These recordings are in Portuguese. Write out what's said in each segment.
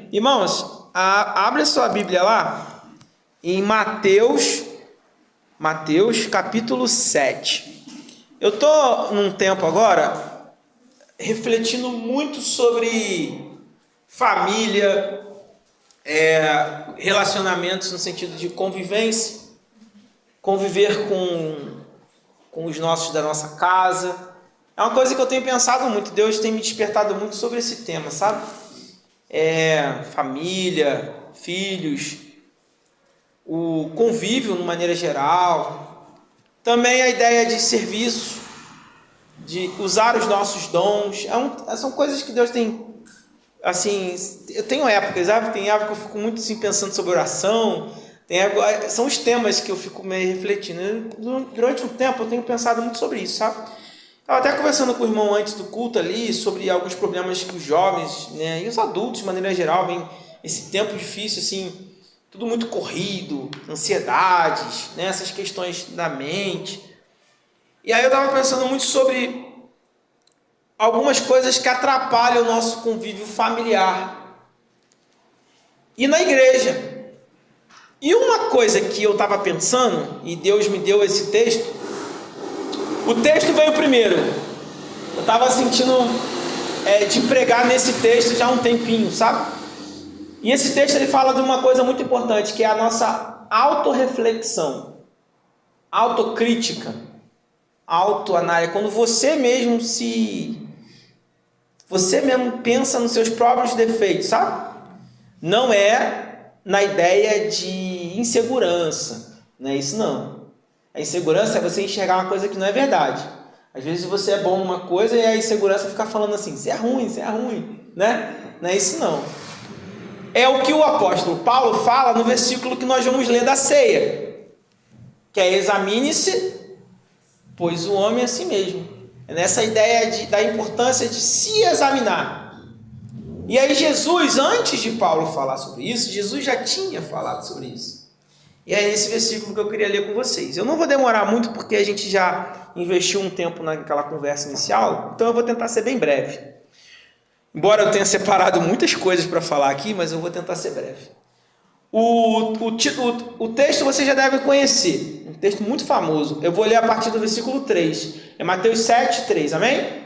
Irmãos, abre a sua Bíblia lá em Mateus capítulo 7. Eu estou num tempo agora refletindo muito sobre família, relacionamentos no sentido de convivência, conviver com os nossos da nossa casa. É uma coisa que eu tenho pensado muito, Deus tem me despertado muito sobre esse tema, sabe? Família, filhos, o convívio de maneira geral, também a ideia de serviço, de usar os nossos dons, são coisas que Deus tem, assim, eu tenho épocas, sabe? Tem época que eu fico muito assim, pensando sobre oração, são os temas que eu fico meio refletindo. Durante um tempo eu tenho pensado muito sobre isso, sabe? Estava até conversando com o irmão antes do culto ali, sobre alguns problemas que os jovens, né, e os adultos de maneira geral, vem esse tempo difícil, assim, tudo muito corrido, ansiedades, né, essas questões da mente. E aí eu estava pensando muito sobre algumas coisas que atrapalham o nosso convívio familiar e na igreja. E uma coisa que eu estava pensando, e Deus me deu esse texto, o texto veio primeiro. Eu estava sentindo de pregar nesse texto já há um tempinho, sabe? E esse texto ele fala de uma coisa muito importante, que é a nossa autorreflexão, autocrítica, autoanálise. Quando você mesmo pensa nos seus próprios defeitos, sabe? Não é na ideia de insegurança, não é isso não. A insegurança é você enxergar uma coisa que não é verdade. Às vezes você é bom numa coisa e a insegurança fica falando assim, isso é ruim, né? Não é isso não. É o que o apóstolo Paulo fala no versículo que nós vamos ler da ceia, que é: examine-se, pois o homem é a si mesmo. É nessa ideia da importância de se examinar. E aí Jesus, antes de Paulo falar sobre isso, Jesus já tinha falado sobre isso. E é esse versículo que eu queria ler com vocês. Eu não vou demorar muito porque a gente já investiu um tempo naquela conversa inicial, então eu vou tentar ser bem breve. Embora eu tenha separado muitas coisas para falar aqui, mas eu vou tentar ser breve. O texto você já deve conhecer, um texto muito famoso. Eu vou ler a partir do versículo 3. É Mateus 7, 3, amém?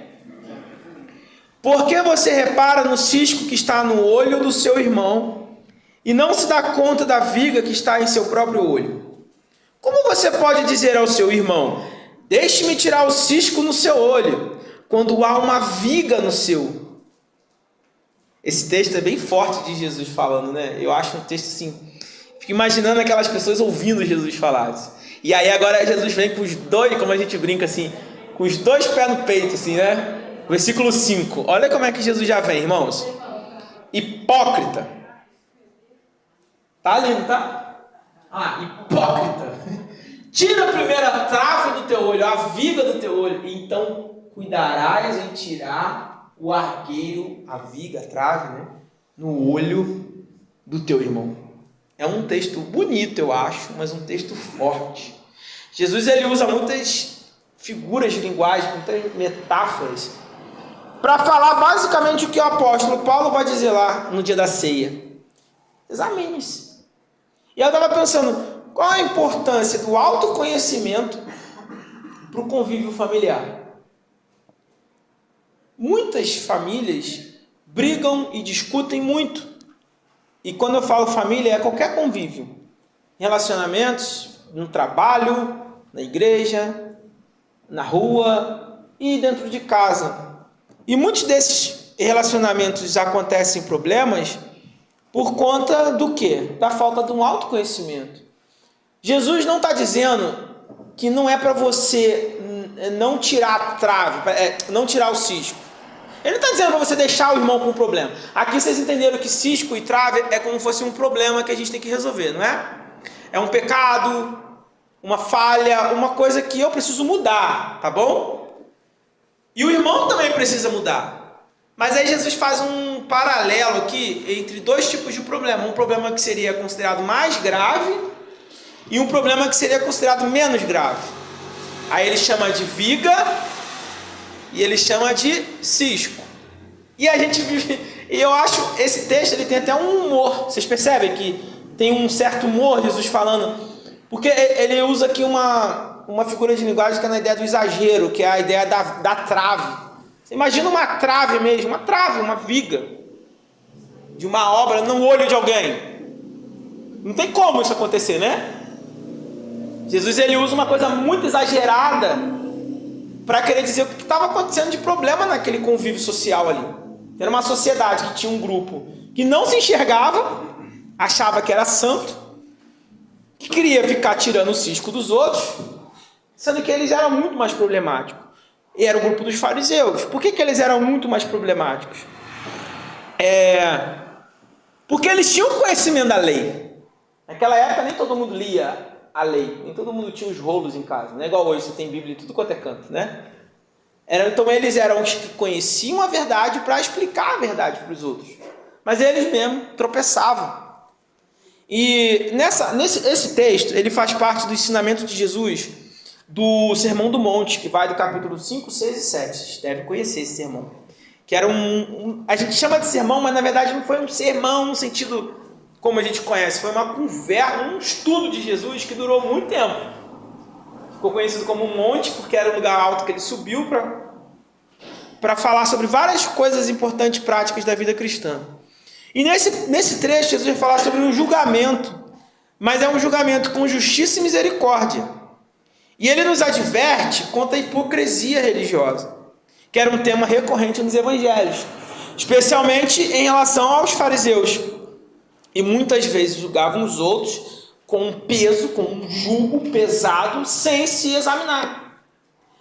Por que você repara no cisco que está no olho do seu irmão e não se dá conta da viga que está em seu próprio olho? Como você pode dizer ao seu irmão: deixe-me tirar o cisco no seu olho, quando há uma viga no seu? Esse texto é bem forte de Jesus falando, né? Eu acho um texto assim, fico imaginando aquelas pessoas ouvindo Jesus falar. E aí agora Jesus vem com os dois, como a gente brinca assim, com os dois pés no peito, assim, né? Versículo 5. Olha como é que Jesus já vem, irmãos. Hipócrita. Tá lindo, tá? Hipócrita. Tira a primeira trave do teu olho, a viga do teu olho, e então cuidarás em tirar o argueiro, a viga, a trave, né, no olho do teu irmão. É um texto bonito, eu acho, mas um texto forte. Jesus ele usa muitas figuras de linguagem, muitas metáforas, para falar basicamente o que o apóstolo Paulo vai dizer lá no dia da ceia. Examine-se. E eu estava pensando, qual a importância do autoconhecimento para o convívio familiar? Muitas famílias brigam e discutem muito. E quando eu falo família, é qualquer convívio. Relacionamentos, no trabalho, na igreja, na rua e dentro de casa. E muitos desses relacionamentos acontecem problemas por conta do quê? Da falta de um autoconhecimento. Jesus não está dizendo que não é para você não tirar a trave, não tirar o cisco. Ele não está dizendo para você deixar o irmão com um problema. Aqui vocês entenderam que cisco e trave é como se fosse um problema que a gente tem que resolver, não é? É um pecado, uma falha, uma coisa que eu preciso mudar, tá bom? E o irmão também precisa mudar. Mas aí Jesus faz um paralelo aqui entre dois tipos de problema. Um problema que seria considerado mais grave e um problema que seria considerado menos grave. Aí ele chama de viga e ele chama de cisco. E a gente vive E eu acho, esse texto, ele tem até um humor. Vocês percebem que tem um certo humor, Jesus falando, porque ele usa aqui uma figura de linguagem que é na ideia do exagero, que é a ideia da trave. Você imagina uma trave mesmo, uma trave, uma viga de uma obra no olho de alguém. Não tem como isso acontecer, né? Jesus, ele usa uma coisa muito exagerada para querer dizer o que estava acontecendo de problema naquele convívio social ali. Era uma sociedade que tinha um grupo que não se enxergava, achava que era santo, que queria ficar tirando o cisco dos outros, sendo que eles eram muito mais problemáticos. E era o grupo dos fariseus. Por que eles eram muito mais problemáticos? Porque eles tinham conhecimento da lei. Naquela época nem todo mundo lia a lei, nem todo mundo tinha os rolos em casa, não é igual hoje, você tem Bíblia em tudo quanto é canto, né? Então eles eram os que conheciam a verdade para explicar a verdade para os outros, mas eles mesmos tropeçavam. E esse texto, ele faz parte do ensinamento de Jesus do Sermão do Monte, que vai do capítulo 5, 6 e 7, vocês devem conhecer esse sermão, que era a gente chama de sermão, mas na verdade não foi um sermão no sentido como a gente conhece, foi uma conversa, um estudo de Jesus que durou muito tempo. Ficou conhecido como um monte, porque era o lugar alto que ele subiu para falar sobre várias coisas importantes e práticas da vida cristã. E nesse trecho, Jesus vai falar sobre um julgamento, mas é um julgamento com justiça e misericórdia. E ele nos adverte contra a hipocrisia religiosa, que era um tema recorrente nos evangelhos, especialmente em relação aos fariseus. E muitas vezes julgavam os outros com um peso, com um jugo pesado, sem se examinar.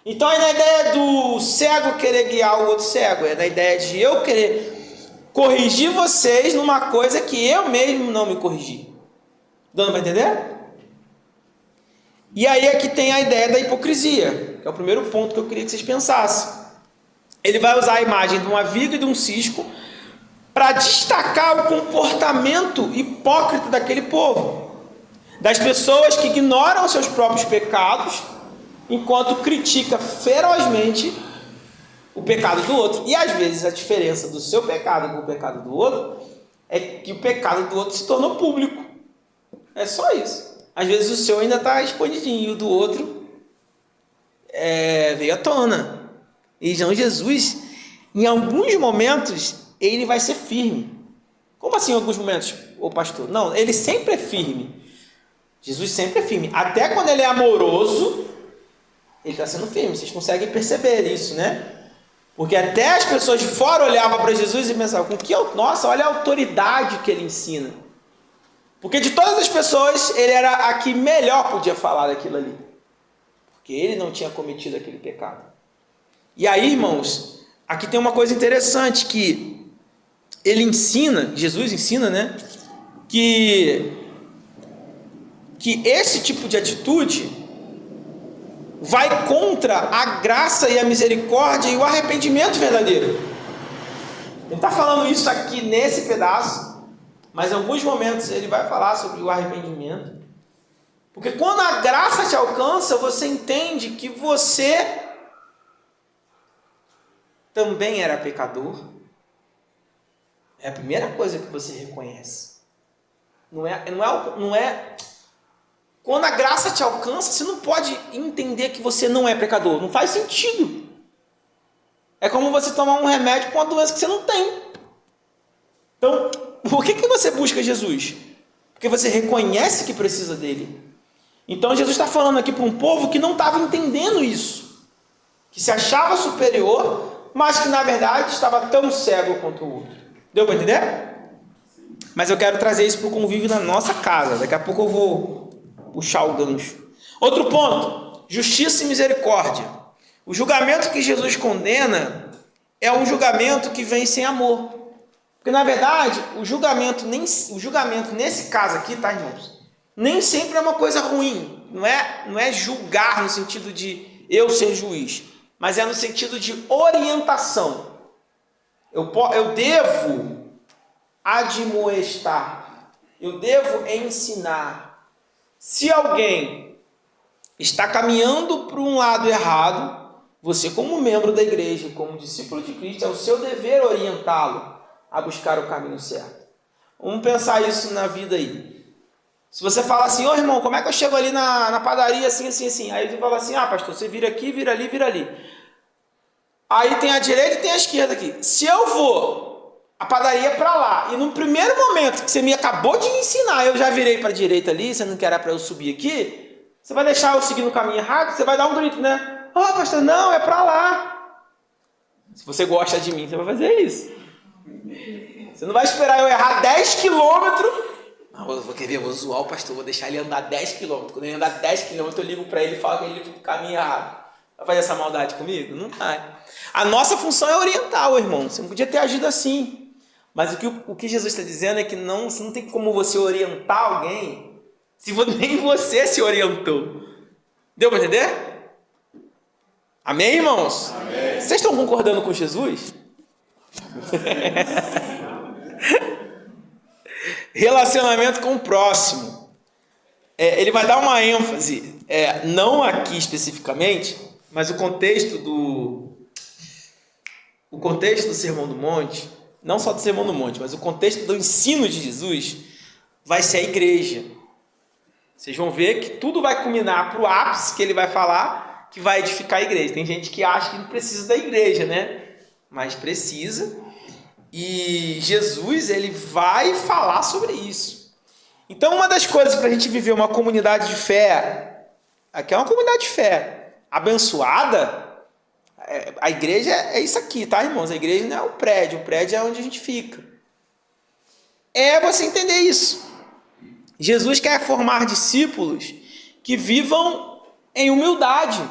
Então é na ideia do cego querer guiar o outro cego, é na ideia de eu querer corrigir vocês numa coisa que eu mesmo não me corrigi. Dando para entender? E aí aqui tem a ideia da hipocrisia, que é o primeiro ponto que eu queria que vocês pensassem. Ele vai usar a imagem de uma viga e de um cisco para destacar o comportamento hipócrita daquele povo, das pessoas que ignoram seus próprios pecados, enquanto critica ferozmente o pecado do outro. E às vezes a diferença do seu pecado com o pecado do outro é que o pecado do outro se tornou público. É só isso. Às vezes o seu ainda está escondidinho e o do outro veio à tona. E então Jesus, em alguns momentos, ele vai ser firme. Como assim em alguns momentos, ô pastor? Não, ele sempre é firme. Jesus sempre é firme. Até quando ele é amoroso, ele está sendo firme. Vocês conseguem perceber isso, né? Porque até as pessoas de fora olhavam para Jesus e pensavam, nossa, olha a autoridade que ele ensina. Porque de todas as pessoas, ele era a que melhor podia falar daquilo ali. Porque ele não tinha cometido aquele pecado. E aí, irmãos, aqui tem uma coisa interessante que ele ensina, Jesus ensina, né? Que esse tipo de atitude vai contra a graça e a misericórdia e o arrependimento verdadeiro. Ele está falando isso aqui nesse pedaço, mas em alguns momentos ele vai falar sobre o arrependimento. Porque quando a graça te alcança, você entende que você também era pecador. É a primeira coisa que você reconhece. Não é. Quando a graça te alcança, você não pode entender que você não é pecador. Não faz sentido. É como você tomar um remédio para uma doença que você não tem. Então, por que você busca Jesus? Porque você reconhece que precisa dele. Então, Jesus está falando aqui para um povo que não estava entendendo isso. Que se achava superior, mas que na verdade estava tão cego quanto o outro. Deu para entender? Mas eu quero trazer isso para o convívio na nossa casa. Daqui a pouco eu vou puxar o gancho. Outro ponto, justiça e misericórdia. O julgamento que Jesus condena é um julgamento que vem sem amor. Porque na verdade, o julgamento nesse caso aqui, tá, irmãos? Nem sempre é uma coisa ruim. Não é julgar no sentido de eu ser juiz, mas é no sentido de orientação. Eu devo admoestar, eu devo ensinar. Se alguém está caminhando para um lado errado, você como membro da igreja, como discípulo de Cristo, é o seu dever orientá-lo. a buscar o caminho certo. Vamos pensar isso na vida aí. Se você fala assim, ô irmão, como é que eu chego ali na padaria assim, assim, assim? Aí você fala assim, pastor, você vira aqui, vira ali, vira ali. Aí tem a direita e tem a esquerda aqui. Se eu vou, a padaria é para lá, e no primeiro momento que você me acabou de ensinar, eu já virei para a direita ali, você não quer para eu subir aqui, você vai deixar eu seguir no caminho errado? Você vai dar um grito, né? Pastor, não, é para lá. Se você gosta de mim, você vai fazer isso. Você não vai esperar eu errar 10 quilômetros. Quer ver, eu vou zoar o pastor, vou deixar ele andar 10 quilômetros. Quando ele andar 10 quilômetros, eu ligo para ele e falo que ele foi pro caminho errado. Vai fazer essa maldade comigo? Não vai. A nossa função é orientar, irmão. Você não podia ter agido assim. Mas o que Jesus está dizendo é que não tem como você orientar alguém se nem você se orientou. Deu para entender? Amém, irmãos? Amém. Vocês estão concordando com Jesus? Relacionamento com o próximo. Ele vai dar uma ênfase, não aqui especificamente, mas o contexto do Sermão do Monte, não só do Sermão do Monte, mas o contexto do ensino de Jesus vai ser a igreja. Vocês vão ver que tudo vai culminar para o ápice que ele vai falar, que vai edificar a igreja. Tem gente que acha que não precisa da igreja, né? Mas precisa. E Jesus, ele vai falar sobre isso. Então, uma das coisas para a gente viver uma comunidade de fé, aqui é uma comunidade de fé abençoada, a igreja é isso aqui, tá, irmãos? A igreja não é o prédio é onde a gente fica. É você entender isso. Jesus quer formar discípulos que vivam em humildade.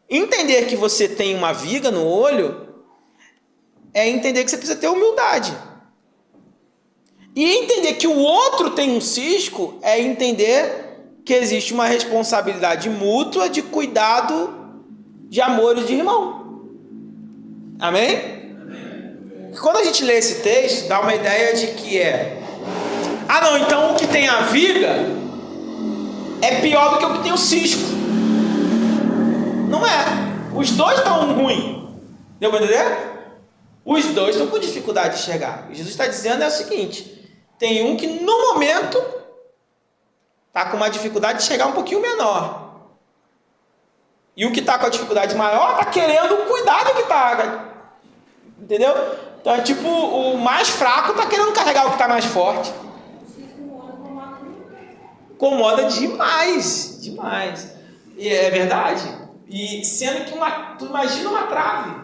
Entender que você tem uma viga no olho é entender que você precisa ter humildade. E entender que o outro tem um cisco é entender que existe uma responsabilidade mútua de cuidado, de amor e de irmão. Amém? Amém. Quando a gente lê esse texto, dá uma ideia de que não, então o que tem a viga é pior do que o que tem o cisco. Não é. Os dois estão ruins. Deu para entender? Os dois estão com dificuldade de chegar. O que Jesus está dizendo é o seguinte: tem um que no momento está com uma dificuldade de chegar um pouquinho menor. E o que está com a dificuldade maior está querendo cuidar do que está. Entendeu? Então é tipo, o mais fraco está querendo carregar o que está mais forte. Incomoda demais. Demais. E é verdade. E sendo que tu imagina uma trave.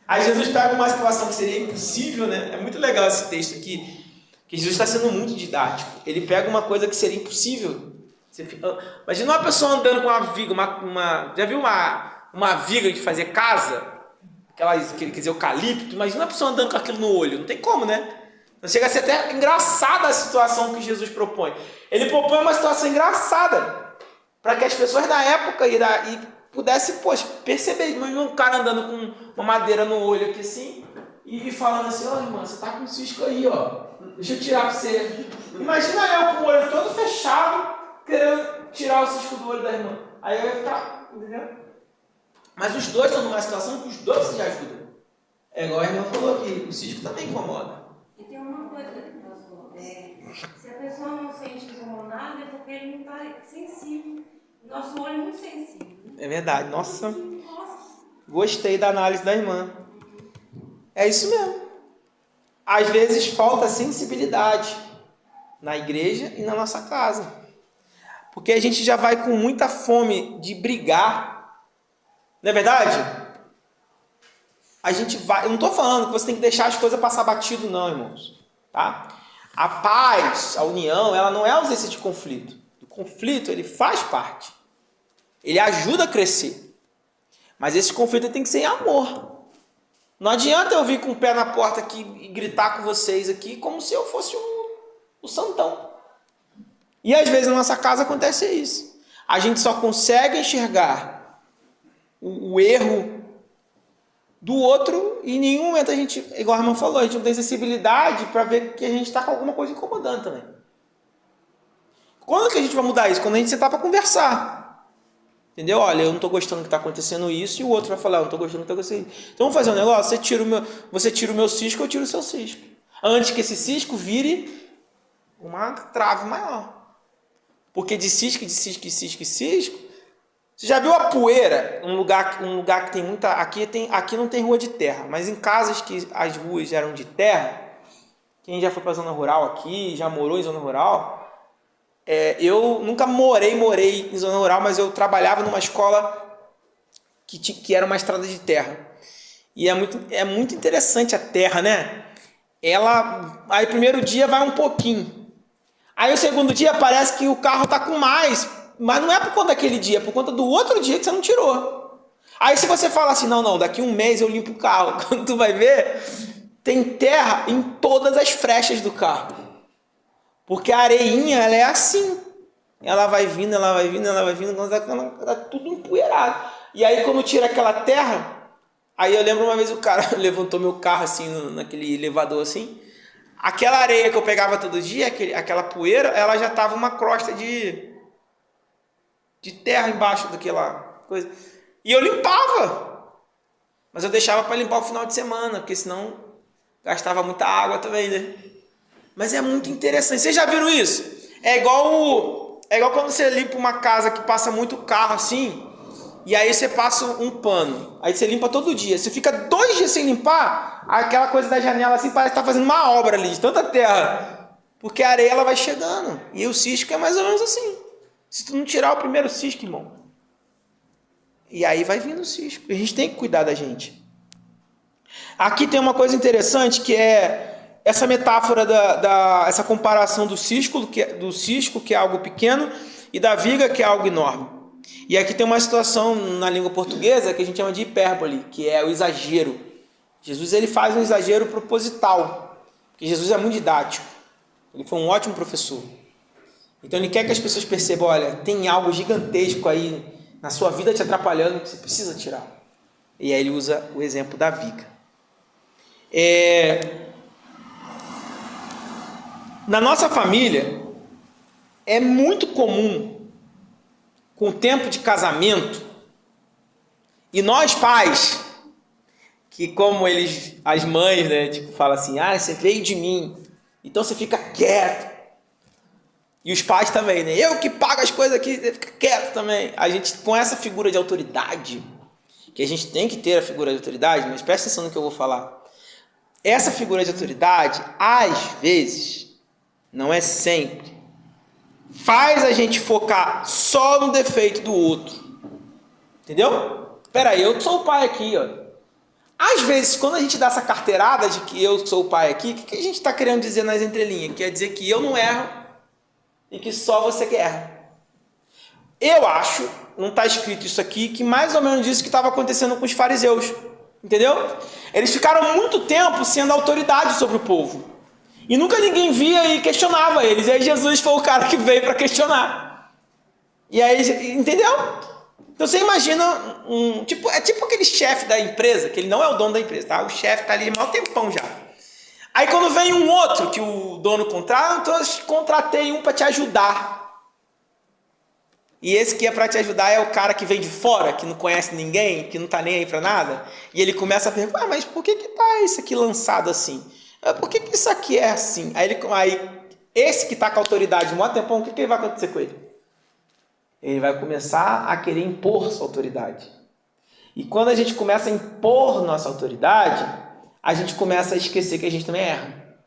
Aí Jesus pega uma situação que seria impossível, né? É muito legal esse texto aqui, que Jesus está sendo muito didático. Ele pega uma coisa que seria impossível. Imagina uma pessoa andando com uma viga, já viu uma viga de fazer casa? Aquelas, quer dizer, eucalipto. Imagina uma pessoa andando com aquilo no olho. Não tem como, né? Então chega a ser até engraçada a situação que Jesus propõe. Ele propõe uma situação engraçada para que as pessoas da época pudessem, perceber. Imagina um cara andando com uma madeira no olho aqui assim e falando assim: irmã, você tá com um cisco aí, deixa eu tirar para você. Imagina eu com o olho todo fechado, querendo tirar o cisco do olho da irmã. Aí eu ia ficar, entendeu? Mas os dois estão numa situação que os dois se ajudam. É igual a irmã falou aqui, o cisco também incomoda. E tem uma coisa, pastor, se a pessoa não sente incomodada, é porque ele não está sensível. Nosso olho é muito sensível. É verdade. Nossa, gostei da análise da irmã. É isso mesmo. Às vezes falta sensibilidade na igreja e na nossa casa. Porque a gente já vai com muita fome de brigar. Não é verdade? A gente vai... Eu não estou falando que você tem que deixar as coisas passar batido, não, irmãos. Tá? A paz, a união, ela não é ausência de conflito. O conflito, ele faz parte. Ele ajuda a crescer. Mas esse conflito tem que ser em amor. Não adianta eu vir com o pé na porta aqui e gritar com vocês aqui como se eu fosse o santão. E às vezes na nossa casa acontece isso. A gente só consegue enxergar o erro do outro e em nenhum momento a gente, igual a irmã falou, a gente não tem sensibilidade para ver que a gente está com alguma coisa incomodando também. Quando que a gente vai mudar isso? Quando a gente sentar para conversar. Entendeu? Olha, eu não estou gostando que está acontecendo isso, e o outro vai falar, eu não estou gostando que está acontecendo isso. Então vamos fazer um negócio, você tira o meu cisco, eu tiro o seu cisco. Antes que esse cisco vire uma trave maior. Porque de cisco, você já viu a poeira? Um lugar que tem muita... Aqui não tem rua de terra, mas em casas que as ruas eram de terra, quem já foi para a zona rural aqui, já morou em zona rural... eu nunca morei em zona rural, mas eu trabalhava numa escola que era uma estrada de terra. E é muito interessante a terra, né? Aí o primeiro dia vai um pouquinho. Aí o segundo dia parece que o carro está com mais. Mas não é por conta daquele dia, é por conta do outro dia que você não tirou. Aí se você fala assim, não, daqui um mês eu limpo o carro. Quando tu vai ver, tem terra em todas as frechas do carro. Porque a areinha, ela é assim. Ela vai vindo, quando tá tudo empoeirado. E aí quando tira aquela terra, aí eu lembro uma vez o cara levantou meu carro assim, naquele elevador assim. Aquela areia que eu pegava todo dia, aquela poeira, ela já tava uma crosta de terra embaixo daquela coisa. E eu limpava. Mas eu deixava para limpar o final de semana, porque senão gastava muita água também, né? Mas é muito interessante. Vocês já viram isso? É igual quando você limpa uma casa que passa muito carro assim, e aí você passa um pano. Aí você limpa todo dia. Você fica 2 dias sem limpar, aquela coisa da janela assim parece que está fazendo uma obra ali, de tanta terra. Porque a areia ela vai chegando. E o cisco é mais ou menos assim. Se tu não tirar o primeiro cisco, irmão, e aí vai vindo o cisco. A gente tem que cuidar da gente. Aqui tem uma coisa interessante que é essa metáfora essa comparação do cisco, que é algo pequeno, e da viga, que é algo enorme. E aqui tem uma situação na língua portuguesa que a gente chama de hipérbole, que é o exagero. Jesus ele faz um exagero proposital, porque Jesus é muito didático. Ele foi um ótimo professor. Então ele quer que as pessoas percebam, olha, tem algo gigantesco aí na sua vida te atrapalhando que você precisa tirar. E aí ele usa o exemplo da viga. Na nossa família, é muito comum, com o tempo de casamento, e nós pais, que como as mães, né, tipo, falam assim, você veio de mim, então você fica quieto. E os pais também, né? Eu que pago as coisas aqui, você fica quieto também. A gente, com essa figura de autoridade, que a gente tem que ter a figura de autoridade, mas presta atenção no que eu vou falar. Essa figura de autoridade, às vezes, não é sempre, faz a gente focar só no defeito do outro. Entendeu? Peraí, eu sou o pai aqui, ó. Às vezes, quando a gente dá essa carteirada de que eu sou o pai aqui, o que a gente está querendo dizer nas entrelinhas? Quer dizer que eu não erro e que só você que erra. Eu acho, não está escrito isso aqui, que mais ou menos isso que estava acontecendo com os fariseus. Entendeu? Eles ficaram muito tempo sendo autoridade sobre o povo. E nunca ninguém via e questionava eles. E aí Jesus foi o cara que veio para questionar. E aí, entendeu? Então você imagina é tipo aquele chefe da empresa, que ele não é o dono da empresa, tá? O chefe está ali há um tempão já. Aí quando vem um outro que o dono contrata, então eu contratei um para te ajudar. E esse que é para te ajudar é o cara que vem de fora, que não conhece ninguém, que não está nem aí para nada. E ele começa a perguntar, mas por que está isso aqui lançado assim? Por que isso aqui é assim? Aí esse que está com a autoridade há um tempão, o que vai acontecer com ele? Ele vai começar a querer impor sua autoridade. E quando a gente começa a impor nossa autoridade, a gente começa a esquecer que a gente também erra.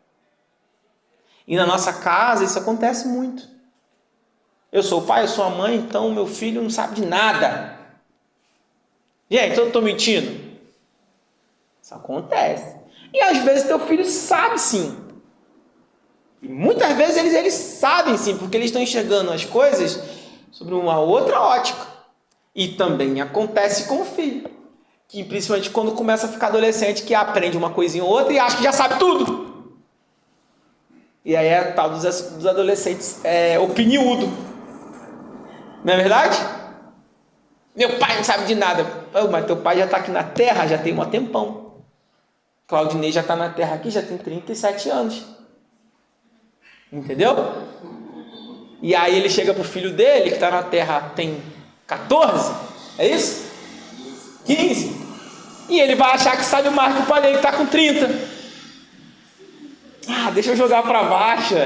E na nossa casa isso acontece muito. Eu sou o pai, eu sou a mãe, então meu filho não sabe de nada. Gente, eu estou mentindo? Isso acontece. E às vezes teu filho sabe sim. E muitas vezes eles sabem sim, porque eles estão enxergando as coisas sobre uma outra ótica. E também acontece com o filho. Que principalmente quando começa a ficar adolescente, que aprende uma coisinha ou outra e acha que já sabe tudo. E aí é tal dos adolescentes opiniudo. Não é verdade? Meu pai não sabe de nada. Mas teu pai já está aqui na Terra, já tem um tempão. Claudinei já está na Terra aqui, já tem 37 anos. Entendeu? E aí ele chega pro filho dele, que está na Terra tem 14? É isso? 15? E ele vai achar que sabe mais que o pai dele, que está com 30. Ah, deixa eu jogar para baixo.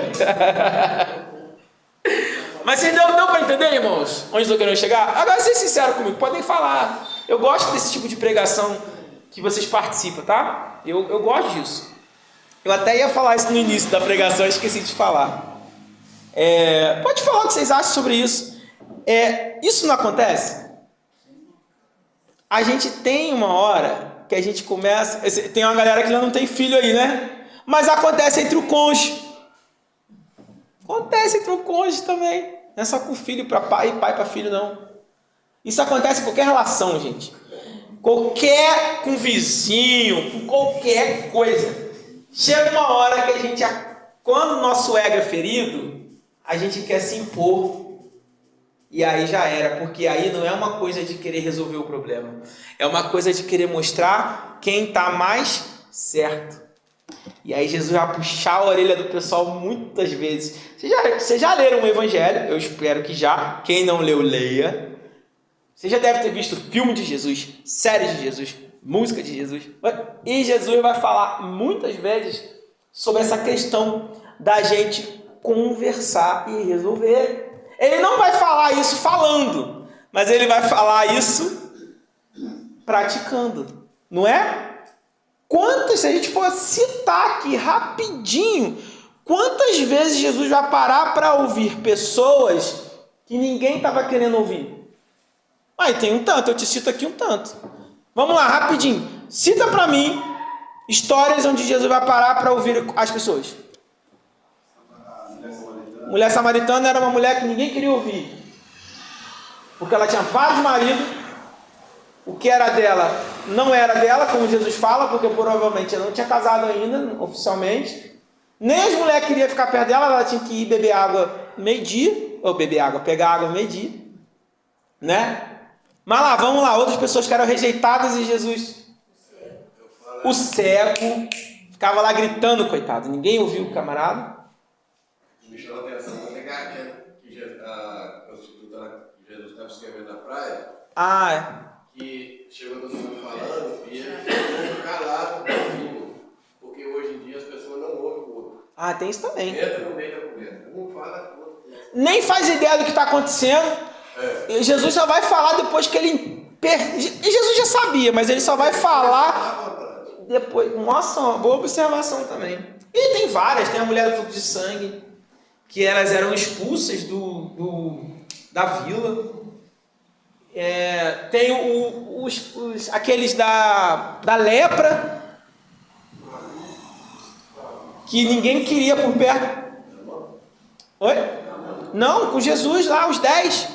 Mas vocês deu para entender, irmãos? Onde eu quero chegar? Agora, ser sincero comigo, podem falar. Eu gosto desse tipo de pregação que vocês participam, tá? Eu gosto disso. Eu até ia falar isso no início da pregação, esqueci de falar. Pode falar o que vocês acham sobre isso. Isso não acontece? A gente tem uma hora que a gente começa... Tem uma galera que ainda não tem filho aí, né? Mas acontece entre o cônjuge. Acontece entre o cônjuge também. Não é só com filho para pai e pai para filho, não. Isso acontece em qualquer relação, gente. Com vizinho, com qualquer coisa. Chega uma hora que a gente, quando o nosso ego é ferido, a gente quer se impor. E aí já era, porque aí não é uma coisa de querer resolver o problema. É uma coisa de querer mostrar quem está mais certo. E aí Jesus vai puxar a orelha do pessoal muitas vezes. Vocês já leram o Evangelho? Eu espero que já. Quem não leu, leia. Você já deve ter visto filme de Jesus, série de Jesus, música de Jesus. E Jesus vai falar muitas vezes sobre essa questão da gente conversar e resolver. Ele não vai falar isso falando, mas ele vai falar isso praticando. Não é? Se a gente for citar aqui rapidinho, quantas vezes Jesus vai parar para ouvir pessoas que ninguém estava querendo ouvir? Tem um tanto, eu te cito aqui um tanto. Vamos lá, rapidinho. Cita para mim histórias onde Jesus vai parar para ouvir as pessoas. Mulher samaritana era uma mulher que ninguém queria ouvir. Porque ela tinha vários maridos. O que era dela não era dela, como Jesus fala, porque provavelmente ela não tinha casado ainda, oficialmente. Nem as mulheres queriam ficar perto dela, ela tinha que ir beber água meio-dia. Ou pegar água meio-dia. Né? Mas lá, vamos lá, outras pessoas que eram rejeitadas e Jesus, o cego, ficava lá gritando, coitado, ninguém ouviu o camarada. Me chamou a atenção também que Jesus estava escrevendo na praia, que chegou todo mundo falando e ele ficou calado, porque hoje em dia as pessoas não ouvem o outro. Tem isso também. Entra no meio da conversa, um fala, o outro. Nem faz ideia do que está acontecendo. E Jesus só vai falar depois que ele... Jesus já sabia, mas ele só vai falar depois. Nossa, uma boa observação também. E tem várias. Tem a mulher do fluxo de sangue, que elas eram expulsas da vila. Tem aqueles da lepra, que ninguém queria por perto. Oi? Não, com Jesus lá, os 10.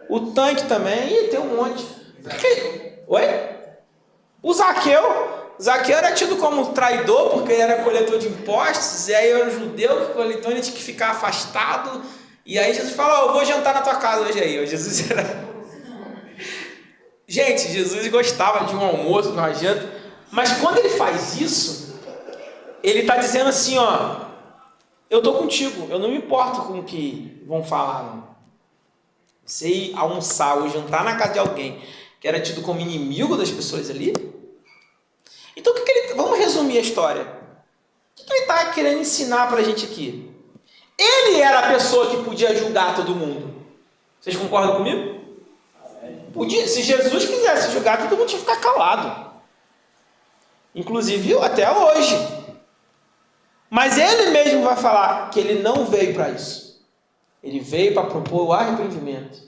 O tanque também. Tem um monte. Oi? O Zaqueu era tido como traidor, porque ele era coletor de impostos, e aí era um judeu, então ele tinha que ficar afastado. E aí Jesus fala, eu vou jantar na tua casa hoje aí. Jesus era... Gente, Jesus gostava de um almoço, de uma janta, mas quando ele faz isso, ele está dizendo assim, eu estou contigo, eu não me importo com o que vão falar, não. Você ir almoçar ou jantar na casa de alguém que era tido como inimigo das pessoas ali. Então, vamos resumir a história. O que ele está querendo ensinar para a gente aqui? Ele era a pessoa que podia julgar todo mundo. Vocês concordam comigo? Podia. Se Jesus quisesse julgar, todo mundo tinha que ficar calado. Inclusive até hoje. Mas ele mesmo vai falar que ele não veio para isso. Ele veio para propor o arrependimento.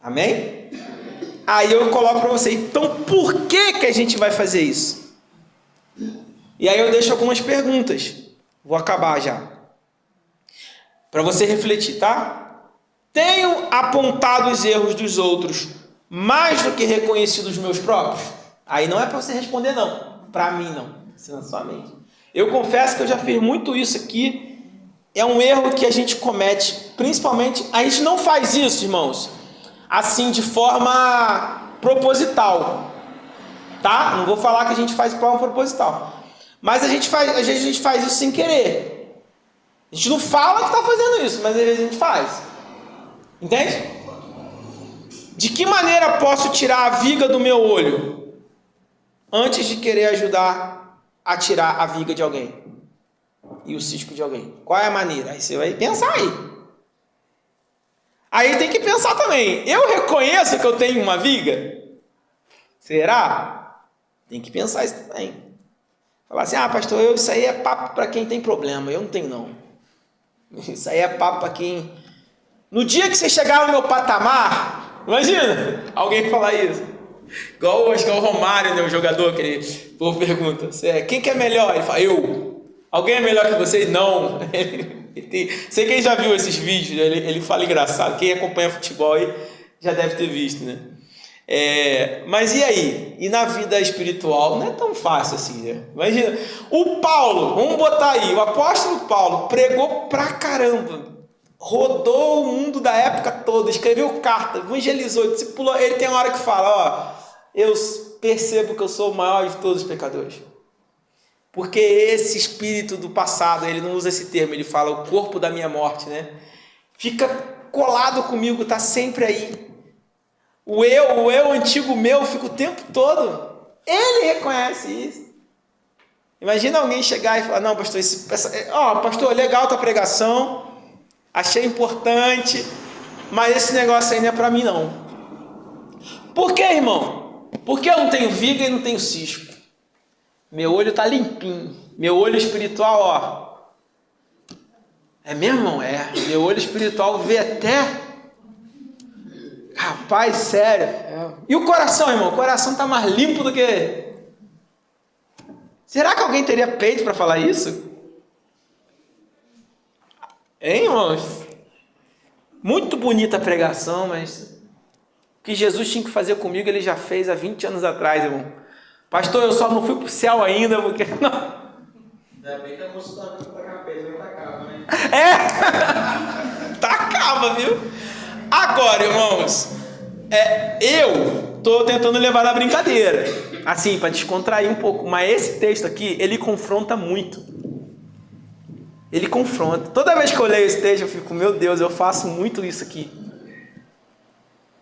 Amém? Aí eu coloco para você, então por que a gente vai fazer isso? E aí eu deixo algumas perguntas. Vou acabar já. Para você refletir, tá? Tenho apontado os erros dos outros mais do que reconhecido os meus próprios? Aí não é para você responder não. Para mim não. Isso na sua mente. Eu confesso que eu já fiz muito isso aqui. É um erro que a gente comete, principalmente, a gente não faz isso, irmãos, assim de forma proposital, tá? Não vou falar que a gente faz de forma proposital, mas às vezes a gente faz isso sem querer. A gente não fala que está fazendo isso, mas às vezes a gente faz. Entende? De que maneira posso tirar a viga do meu olho antes de querer ajudar a tirar a viga de alguém e o cisco de alguém? Qual é a maneira? Aí você vai pensar aí. Aí tem que pensar também. Eu reconheço que eu tenho uma viga? Será? Tem que pensar isso também. Falar assim, pastor, isso aí é papo para quem tem problema. Eu não tenho, não. Isso aí é papo para quem... No dia que você chegar no meu patamar, imagina alguém falar isso. Igual acho que é o Romário, né, o jogador, que ele povo pergunta, quem que é melhor? Ele fala, eu. Alguém é melhor que vocês? Não. Sei quem já viu esses vídeos, ele fala engraçado. Quem acompanha futebol aí já deve ter visto, né? Mas e aí? E na vida espiritual não é tão fácil assim, né? Imagina, o Paulo, vamos botar aí, o apóstolo Paulo pregou pra caramba, rodou o mundo da época toda, escreveu carta, evangelizou, discipulou. Ele tem uma hora que fala, eu percebo que eu sou o maior de todos os pecadores. Porque esse espírito do passado, ele não usa esse termo, ele fala o corpo da minha morte, né? Fica colado comigo, está sempre aí. O eu antigo meu, fica o tempo todo. Ele reconhece isso. Imagina alguém chegar e falar, não, pastor, pastor, legal a tua pregação, achei importante, mas esse negócio aí não é para mim, não. Por que, irmão? Porque eu não tenho viga e não tenho cisco. Meu olho está limpinho. Meu olho espiritual, É mesmo, irmão? Meu olho espiritual vê até... Rapaz, sério. E o coração, irmão? O coração está mais limpo do que... Será que alguém teria peito para falar isso? Hein, irmãos? Muito bonita a pregação, mas... O que Jesus tinha que fazer comigo, ele já fez há 20 anos atrás, irmão. Pastor, eu só não fui para o céu ainda, porque... Não. Ainda bem que a moça está vindo para cá, peso não tacava, né? Tacava, viu? Agora, irmãos, eu estou tentando levar na brincadeira, assim, para descontrair um pouco, mas esse texto aqui, ele confronta muito. Ele confronta. Toda vez que eu leio esse texto, eu fico, meu Deus, eu faço muito isso aqui.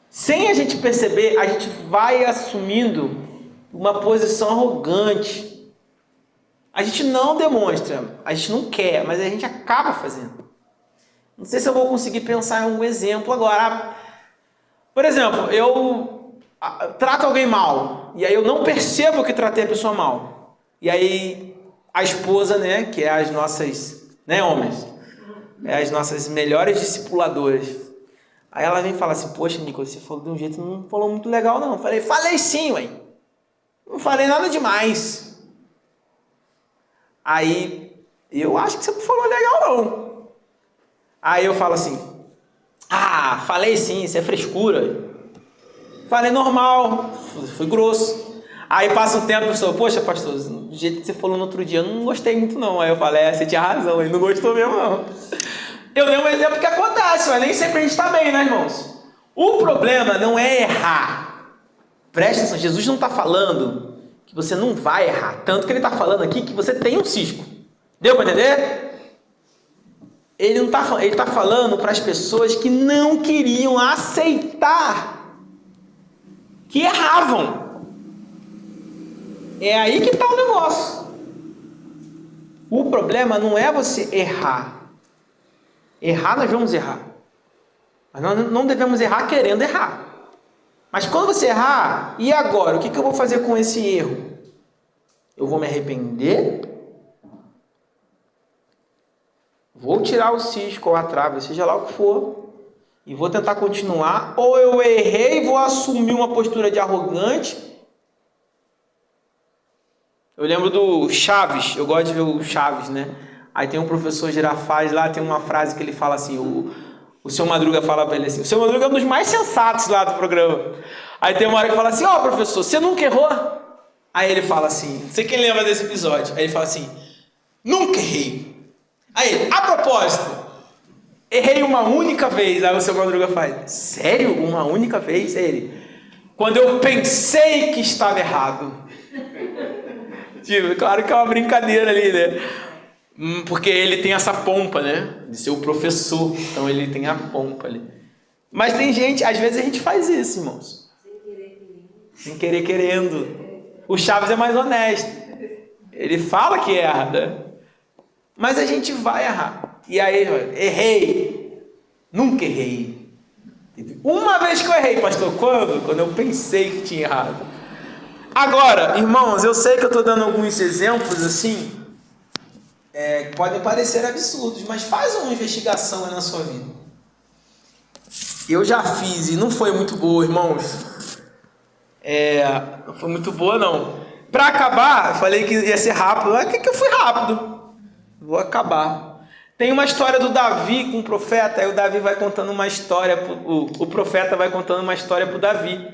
Sem a gente perceber, a gente vai assumindo uma posição arrogante. A gente não demonstra, a gente não quer, mas a gente acaba fazendo. Não sei se eu vou conseguir pensar em um exemplo agora. Por exemplo, eu trato alguém mal, e aí eu não percebo que tratei a pessoa mal. E aí a esposa, né, que é as nossas, né, homens, as nossas melhores discipuladoras. Aí ela vem e fala assim, poxa, Nicolas, você falou de um jeito que não falou muito legal, não. Eu falei sim, ué. Não falei nada demais. Aí, eu acho que você não falou legal, não. Aí eu falo assim, falei sim, isso é frescura. Falei normal, fui grosso. Aí passa um tempo, a pessoa, poxa, pastor, do jeito que você falou no outro dia, eu não gostei muito não. Aí eu falei, você tinha razão, ele não gostou mesmo não. Eu dei um exemplo que acontece, mas nem sempre a gente está bem, né, irmãos? O problema não é errar. Presta atenção, Jesus não está falando que você não vai errar. Tanto que ele está falando aqui que você tem um cisco. Deu para entender? Ele está falando para as pessoas que não queriam aceitar que erravam. É aí que está o negócio. O problema não é você errar. Errar, nós vamos errar. Mas nós não devemos errar querendo errar. Mas quando você errar, e agora? O que eu vou fazer com esse erro? Eu vou me arrepender? Vou tirar o cisco ou a trave, seja lá o que for, e vou tentar continuar? Ou eu errei e vou assumir uma postura de arrogante? Eu lembro do Chaves, eu gosto de ver o Chaves, né? Aí tem um professor Girafales lá, tem uma frase que ele fala assim, o seu Madruga fala para ele assim, o seu Madruga é um dos mais sensatos lá do programa. Aí tem uma hora que fala assim, professor, você nunca errou? Aí ele fala assim, não sei quem lembra desse episódio, aí ele fala assim, nunca errei. Aí, a propósito, errei uma única vez. Aí o seu Madruga faz, sério? Uma única vez? Aí ele, quando eu pensei que estava errado. Tipo, claro que é uma brincadeira ali, né? Porque ele tem essa pompa, né? De ser o professor. Então ele tem a pompa ali. Mas tem gente, às vezes a gente faz isso, irmãos. Sem querer querendo. O Chaves é mais honesto. Ele fala que erra, né? Mas a gente vai errar. E aí, errei. Nunca errei. Uma vez que eu errei, pastor, quando? Quando eu pensei que tinha errado. Agora, irmãos, eu sei que eu estou dando alguns exemplos assim, podem parecer absurdos, mas faz uma investigação aí na sua vida. Eu já fiz e não foi muito boa, irmãos. Não foi muito boa, não. Para acabar, eu falei que ia ser rápido. Mas que eu fui rápido? Vou acabar. Tem uma história do Davi com o profeta. Aí o Davi vai contando uma história. O profeta vai contando uma história para o Davi.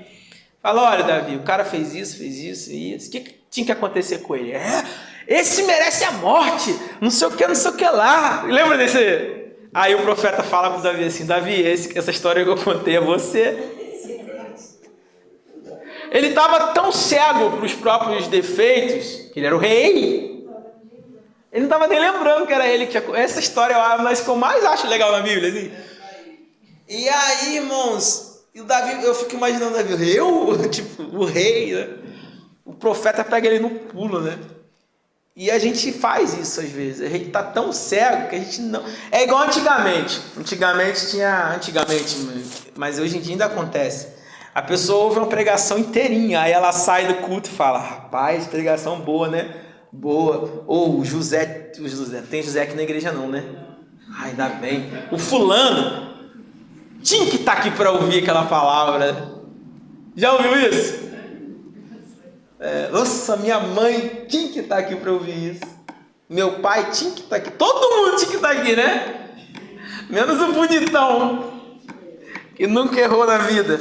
Fala, olha, Davi, o cara fez isso e isso. O que tinha que acontecer com ele? Esse merece a morte. Não sei o que lá. Lembra desse? Aí o profeta fala para o Davi assim, Davi, essa história que eu contei a você. Ele estava tão cego para os próprios defeitos, que ele era o rei. Ele não estava nem lembrando que era ele que tinha... Essa história é uma que eu mais acho legal na Bíblia. Assim. E aí, irmãos, e o Davi, eu fico imaginando o Davi, tipo, o rei, né? O profeta pega ele no pulo, né? E a gente faz isso às vezes. A gente está tão cego que a gente não... É igual antigamente. Antigamente, mas hoje em dia ainda acontece. A pessoa ouve uma pregação inteirinha, aí ela sai do culto e fala, rapaz, pregação boa, né? Boa. Ou o José, tem José aqui na igreja não, né? Ainda bem. O fulano tinha que estar aqui para ouvir aquela palavra. Já ouviu isso? Nossa, minha mãe tinha que estar aqui para ouvir isso. Meu pai tinha que estar aqui. Todo mundo tinha que estar aqui, né? Menos o bonitão, que nunca errou na vida.